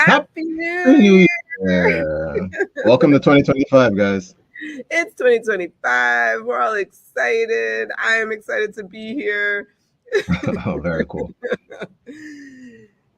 Happy Happy New New Year! Year. Welcome to 2025, guys. It's 2025. We're all excited. I am excited to be here. Oh, very cool.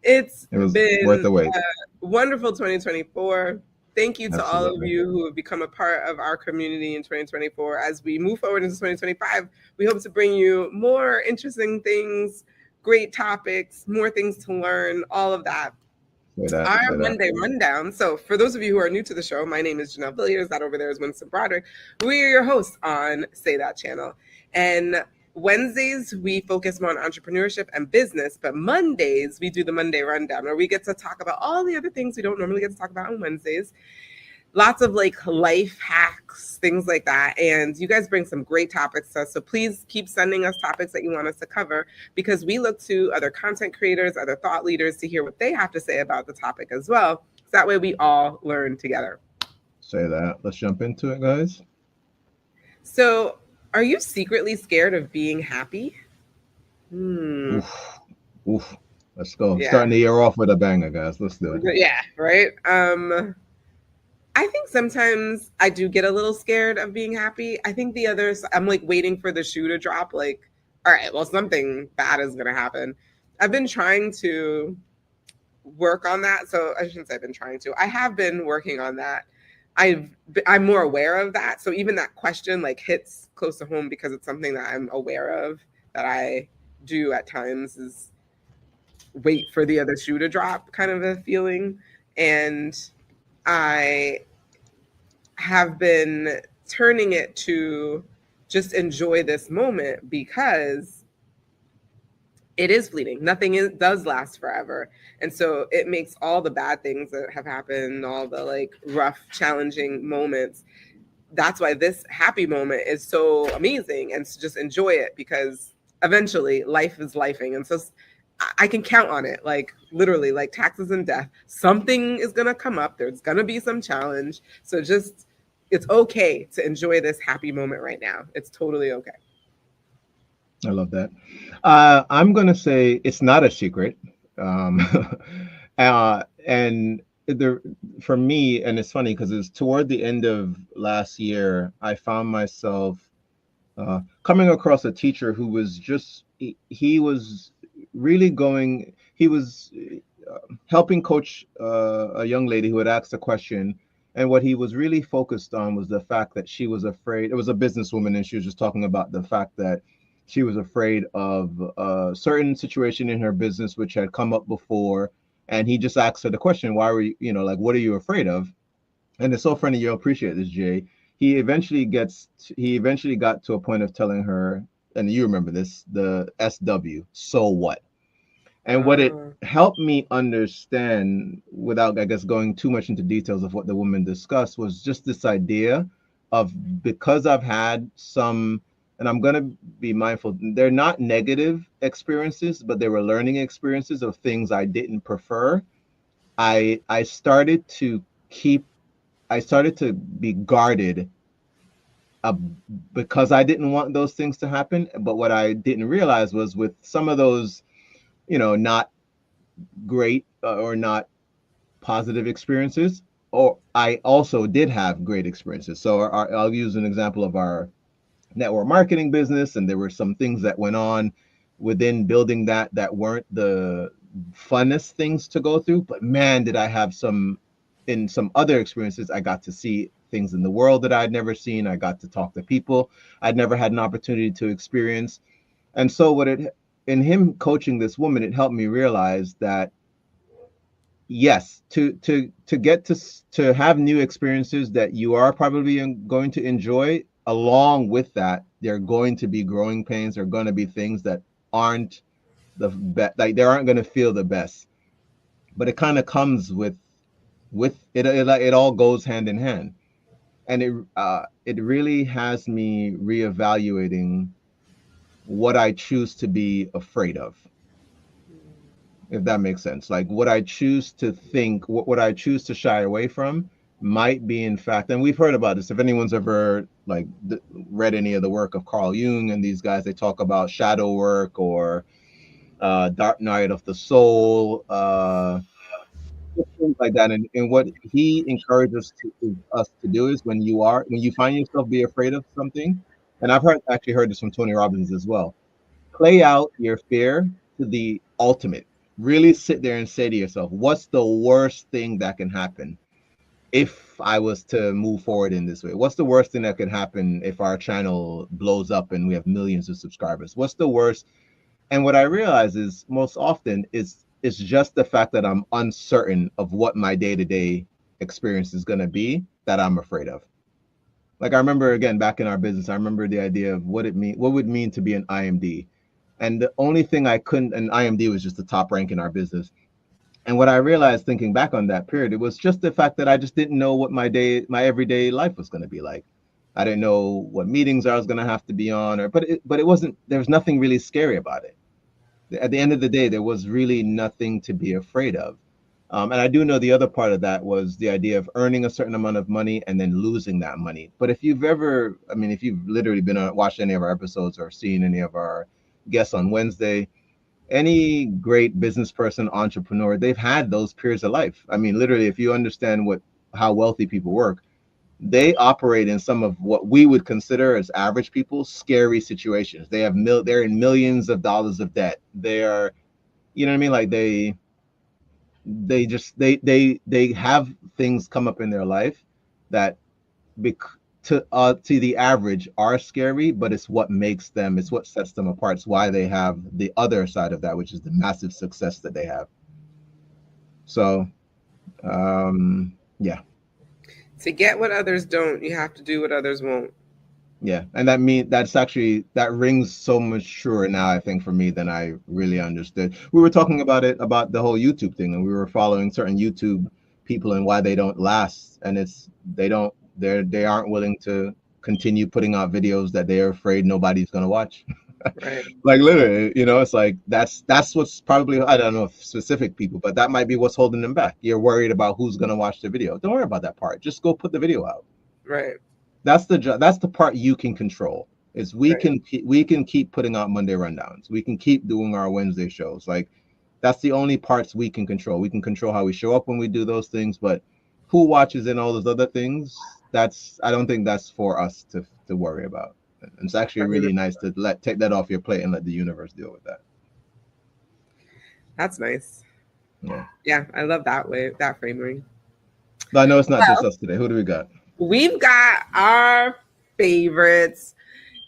It's It was worth been the wait. a wonderful 2024. Thank you to all of Absolutely. you who have become a part of our community in 2024. As we move forward into 2025, we hope to bring you more interesting things, great topics, more things to learn, all of that. Say that. Our Say that. Monday rundown. So, for those of you who are new to the show, my name is Janelle Villiers. That over there is Winston Broderick. We are your hosts on Say That channel. And Wednesdays, we focus more on entrepreneurship and business. But Mondays, we do the Monday rundown where we get to talk about all the other things we don't normally get to talk about on Wednesdays. Lots of like life hacks, things like that. And you guys bring some great topics to us. So please keep sending us topics that you want us to cover because we look to other content creators, other thought leaders to hear what they have to say about the topic as well. So that way we all learn together. Say that. Let's jump into it, guys. So, are you secretly scared of being happy? Oof. Oof. Let's go. Yeah. Starting the year off with a banger, guys. Let's do it. Yeah, right? I think sometimes I do get a little scared of being happy. I think the others, I'm like waiting for the shoe to drop. Like, all right, well, something bad is going to happen. I've been trying to work on that. So I shouldn't say I've been trying to. I have been working on that. I'm more aware of that. So even that question like hits close to home because it's something that I'm aware of that I do at times is wait for the other shoe to drop kind of a feeling. And I have been turning it to just enjoy this moment because it is fleeting. Nothing does last forever. And so it makes all the bad things that have happened, all the like rough, challenging moments. That's why this happy moment is so amazing and to just enjoy it because eventually life is lifing. And so I can count on it, like literally, like taxes and death. Something is going to come up. There's going to be some challenge. So just, it's okay to enjoy this happy moment right now. It's totally okay. I love that. I'm going to say it's not a secret. Um, and for me, and it's funny because it's toward the end of last year, I found myself coming across a teacher who was just, he was really going, he was helping coach a young lady who had asked a question. And what he was really focused on was the fact that she was afraid. It was a businesswoman, and she was just talking about the fact that she was afraid of a certain situation in her business which had come up before. And he just asked her the question, why were you, like, what are you afraid of? And it's so funny, you'll appreciate this, Jay. He eventually got to a point of telling her, and you remember this, the SW, so what? And what it helped me understand, without, I guess, going too much into details of what the woman discussed, was just this idea of, because I've had some, and I'm going to be mindful, they're not negative experiences, but they were learning experiences of things I didn't prefer. I started to be guarded because I didn't want those things to happen. But what I didn't realize was, with some of those, not great or not positive experiences, or I also did have great experiences. So I'll use an example of our network marketing business, and there were some things that went on within building that weren't the funnest things to go through, but man, did I have some other experiences. I got to see things in the world that I'd never seen. I got to talk to people I'd never had an opportunity to experience. And so in him coaching this woman, it helped me realize that yes, to get to have new experiences that you are probably going to enjoy, along with that, there are going to be growing pains. There are going to be things that aren't the best, like they aren't going to feel the best, but it kind of comes with it. It all goes hand in hand, and it really has me reevaluating what I choose to be afraid of, if that makes sense. Like, what I choose to think, what I choose to shy away from might be, in fact, and we've heard about this. If anyone's ever like read any of the work of Carl Jung and these guys, they talk about shadow work or dark night of the soul, different like that. And what he encourages us to do is when you find yourself be afraid of something, and I've actually heard this from Tony Robbins as well. Play out your fear to the ultimate. Really sit there and say to yourself, what's the worst thing that can happen if I was to move forward in this way? What's the worst thing that could happen if our channel blows up and we have millions of subscribers? What's the worst? And what I realize is most often it's just the fact that I'm uncertain of what my day-to-day experience is going to be that I'm afraid of. Like I remember again back in our business, I remember the idea of what would mean to be an IMD. And the only thing I couldn't, and IMD was just the top rank in our business. And what I realized thinking back on that period, it was just the fact that I just didn't know what my everyday life was going to be like. I didn't know what meetings I was going to have to be on, but it wasn't, there was nothing really scary about it. At the end of the day, there was really nothing to be afraid of. And I do know the other part of that was the idea of earning a certain amount of money and then losing that money. But if you've literally watched any of our episodes or seen any of our guests on Wednesday, any great business person, entrepreneur, they've had those periods of life. I mean, literally, if you understand how wealthy people work, they operate in some of what we would consider as average people, scary situations. They're in millions of dollars of debt. They are, you know what I mean? Like they have things come up in their life that to the average are scary, but it's what makes them, it's what sets them apart. It's why they have the other side of that, which is the massive success that they have. So, yeah. To get what others don't, you have to do what others won't. Yeah, and that rings so much truer now, I think, for me than I really understood. We were talking about the whole YouTube thing, and we were following certain YouTube people and why they don't last, and they aren't willing to continue putting out videos that they're afraid nobody's gonna watch. Right. Like literally, it's like that's what's probably, I don't know if specific people, but that might be what's holding them back. You're worried about who's gonna watch the video. Don't worry about that part. Just go put the video out. Right. That's the part you can control. Is we can keep putting out Monday rundowns. We can keep doing our Wednesday shows. Like that's the only parts we can control. We can control how we show up when we do those things, but who watches and all those other things, I don't think that's for us to worry about. And it's actually really nice to take that off your plate and let the universe deal with that. That's nice. Yeah, I love that framing. But I know it's not just us today. Who do we got? We've got our favorites.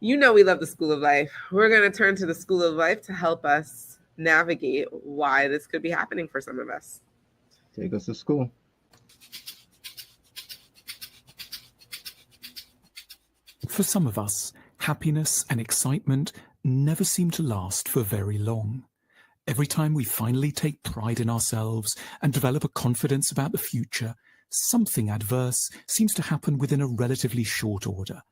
You know we love the School of Life. We're going to turn to the School of Life to help us navigate why this could be happening for some of us. Take us to school. For some of us, happiness and excitement never seem to last for very long. Every time we finally take pride in ourselves and develop a confidence about the future, something adverse seems to happen within a relatively short order.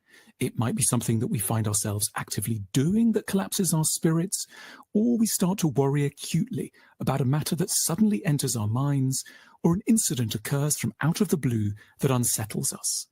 It might be something that we find ourselves actively doing that collapses our spirits, or we start to worry acutely about a matter that suddenly enters our minds, or an incident occurs from out of the blue that unsettles us.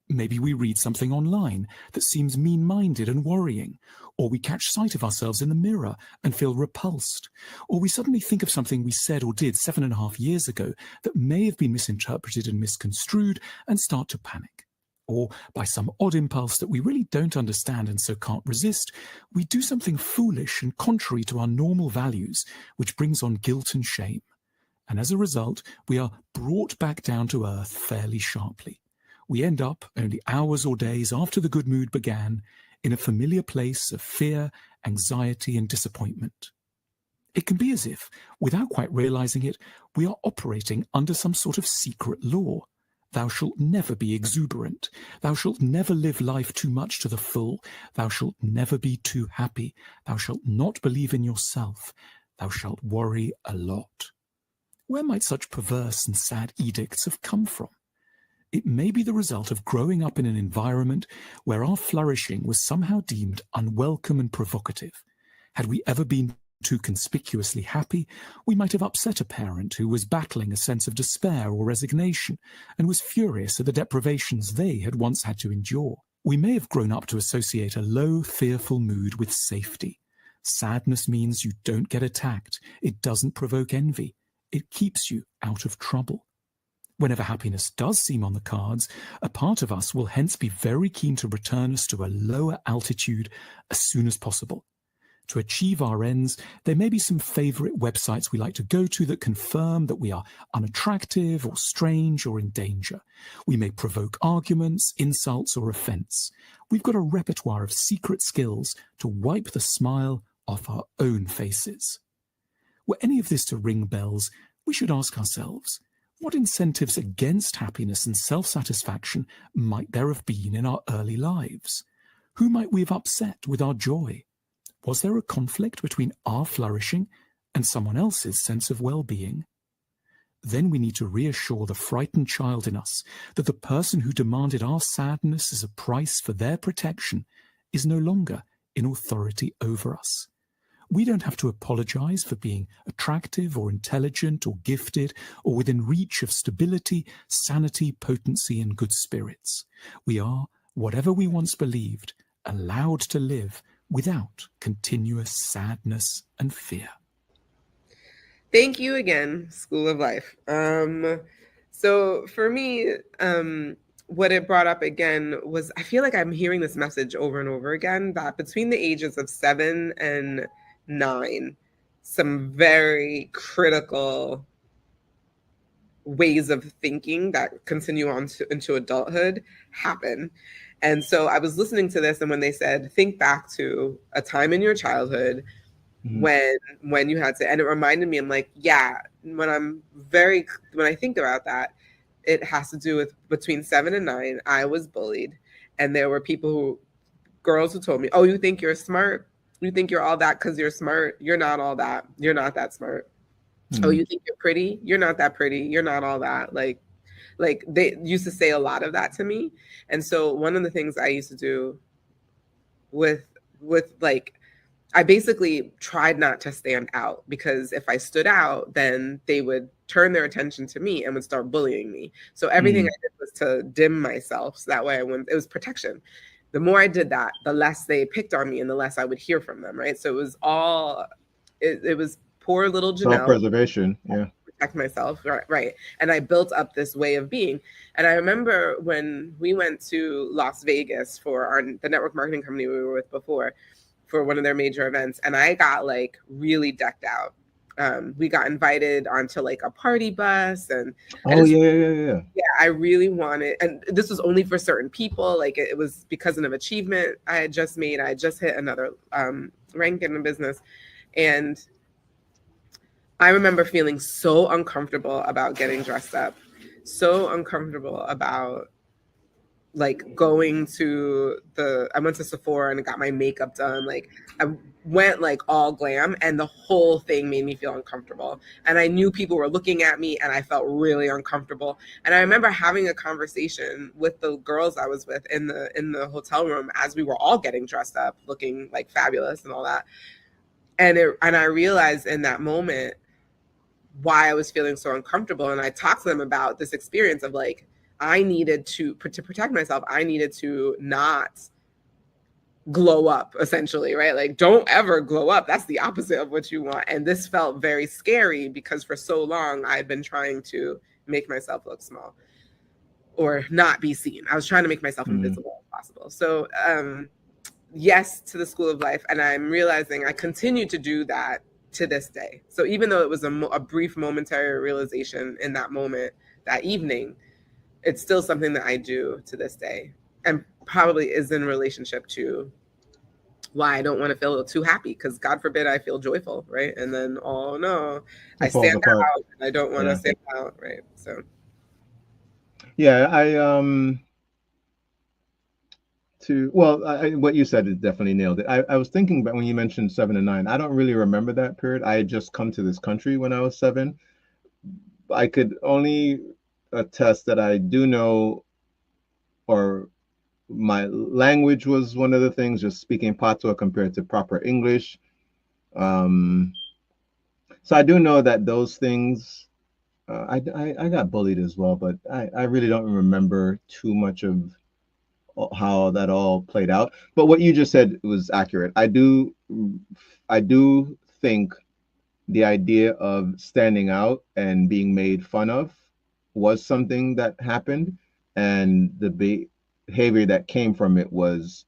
Maybe we read something online that seems mean-minded and worrying, or we catch sight of ourselves in the mirror and feel repulsed, or we suddenly think of something we said or did 7.5 years ago that may have been misinterpreted and misconstrued and start to panic. Or by some odd impulse that we really don't understand and so can't resist, we do something foolish and contrary to our normal values, which brings on guilt and shame. And as a result, we are brought back down to earth fairly sharply. We end up, only hours or days after the good mood began, in a familiar place of fear, anxiety, and disappointment. It can be as if, without quite realizing it, we are operating under some sort of secret law. Thou shalt never be exuberant. Thou shalt never live life too much to the full. Thou shalt never be too happy. Thou shalt not believe in yourself. Thou shalt worry a lot. Where might such perverse and sad edicts have come from? It may be the result of growing up in an environment where our flourishing was somehow deemed unwelcome and provocative. Had we ever been too conspicuously happy, we might have upset a parent who was battling a sense of despair or resignation and was furious at the deprivations they had once had to endure. We may have grown up to associate a low, fearful mood with safety. Sadness means you don't get attacked. It doesn't provoke envy. It keeps you out of trouble. Whenever happiness does seem on the cards, a part of us will hence be very keen to return us to a lower altitude as soon as possible. To achieve our ends, there may be some favourite websites we like to go to that confirm that we are unattractive or strange or in danger. We may provoke arguments, insults, or offence. We've got a repertoire of secret skills to wipe the smile off our own faces. Were any of this to ring bells, we should ask ourselves, what incentives against happiness and self-satisfaction might there have been in our early lives? Who might we have upset with our joy? Was there a conflict between our flourishing and someone else's sense of well-being? Then we need to reassure the frightened child in us that the person who demanded our sadness as a price for their protection is no longer in authority over us. We don't have to apologize for being attractive or intelligent or gifted or within reach of stability, sanity, potency, and good spirits. We are, whatever we once believed, allowed to live without continuous sadness and fear. Thank you again, School of Life. So for me, what it brought up again was, I feel like I'm hearing this message over and over again, that between the ages of 7 and 9, some very critical ways of thinking that continue on into adulthood happen. And so I was listening to this, and when they said, think back to a time in your childhood when you had to, and it reminded me, I'm like, yeah, when I think about that, it has to do with between 7 and 9, I was bullied. And there were girls who told me, oh, you think you're smart? You think you're all that because you're smart? You're not all that. You're not that smart. Oh, you think you're pretty? You're not that pretty. You're not all that. Like they used to say a lot of that to me. And so one of the things I used to do with like, I basically tried not to stand out, because if I stood out, then they would turn their attention to me and would start bullying me. So everything I did was to dim myself, so that way it was protection. The more I did that, the less they picked on me and the less I would hear from them, right? So it was it was poor little Janelle. Self-preservation, yeah. Protect myself, right? And I built up this way of being. And I remember when we went to Las Vegas for the network marketing company we were with before, for one of their major events, and I got like really decked out. We got invited onto like a party bus, and yeah. I really wanted, and this was only for certain people. Like it was because of an achievement I had just made. I had just hit another rank in the business, and I remember feeling so uncomfortable about getting dressed up, so uncomfortable about like going to I went to Sephora and got my makeup done. Like I went like all glam, and the whole thing made me feel uncomfortable. And I knew people were looking at me, and I felt really uncomfortable. And I remember having a conversation with the girls I was with in the hotel room as we were all getting dressed up, looking like fabulous and all that. And I realized in that moment why I was feeling so uncomfortable. And I talked to them about this experience of like, I needed to protect myself. I needed to not glow up, essentially, right? Like, don't ever glow up. That's the opposite of what you want. And this felt very scary because for so long I'd been trying to make myself look small or not be seen. I was trying to make myself invisible as possible. So yes to the School of Life. And I'm realizing I continue to do that to this day. So even though it was a brief momentary realization in that moment, that evening, it's still something that I do to this day, and probably is in relationship to why I don't want to feel too happy, because God forbid I feel joyful, right? And then, oh no, I stand out and I don't want to stand out, right? So yeah, what you said is definitely nailed it. I was thinking about when you mentioned 7 and 9, I don't really remember that period. I had just come to this country when I was 7. I could only attest that I do know, or my language was one of the things, just speaking patois compared to proper English. So I do know that those things, I got bullied as well, but I really don't remember too much of how that all played out. But what you just said was accurate. I do think the idea of standing out and being made fun of was something that happened, and the behavior that came from it was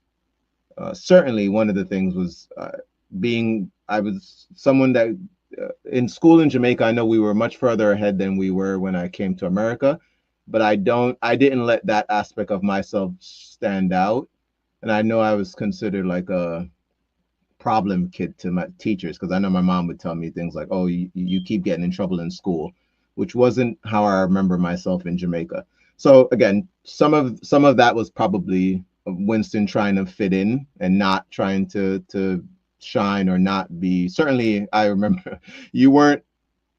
certainly one of the things was I was someone that in school in Jamaica, I know we were much further ahead than we were when I came to America, but I didn't let that aspect of myself stand out. And I know I was considered like a problem kid to my teachers, because I know my mom would tell me things like, "Oh, you keep getting in trouble in school," which wasn't how I remember myself in Jamaica. So again, some of that was probably Winston trying to fit in and not trying to shine or not be. Certainly, I remember you weren't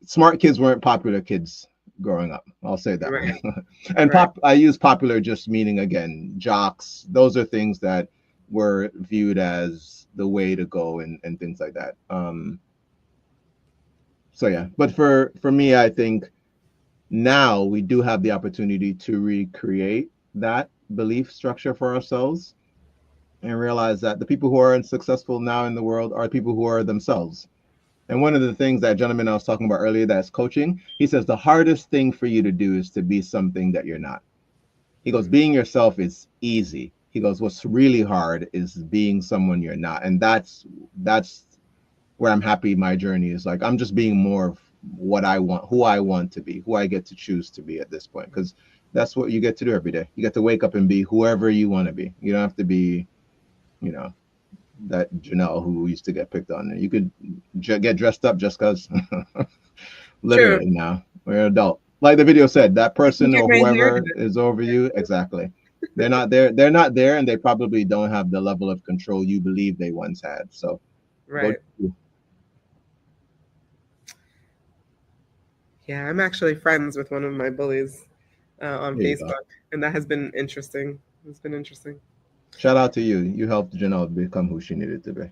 smart kids weren't popular kids growing up. I'll say that. Right. And Right. I use popular just meaning, again, jocks. Those are things that were viewed as the way to go and things like that. So yeah, but for me, I think now we do have the opportunity to recreate that belief structure for ourselves and realize that the people who are successful now in the world are people who are themselves. And one of the things that gentleman I was talking about earlier that's coaching, he says the hardest thing for you to do is to be something that you're not. He goes, being yourself is easy. He goes, what's really hard is being someone you're not. And that's where I'm happy my journey is. Like, I'm just being more of what I want, who I want to be, who I get to choose to be at this point. Because that's what you get to do every day. You get to wake up and be whoever you want to be. You don't have to be, you know, that Janelle who used to get picked on. You could get dressed up just because. True. Literally, now we're an adult. Like the video said, that person Get or my hair whoever done. is over you, exactly. They're not there. They're not there, and they probably don't have the level of control you believe they once had. So, go. Right. Yeah, I'm actually friends with one of my bullies on There you go. Facebook, and that has been interesting. It's been interesting. Shout out to you. You helped Janelle become who she needed to be.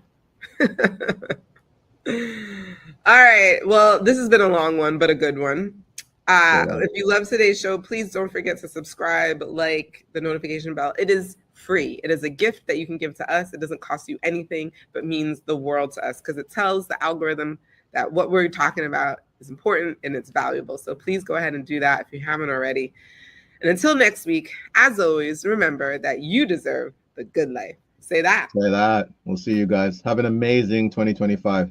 All right. Well, this has been a long one, but a good one. If you love today's show, please don't forget to subscribe, like the notification bell. It is free. It is a gift that you can give to us. It doesn't cost you anything, but means the world to us because it tells the algorithm that what we're talking about is important and it's valuable. So please go ahead and do that if you haven't already. And until next week, as always, remember that you deserve the good life. Say that. Say that. We'll see you guys. Have an amazing 2025.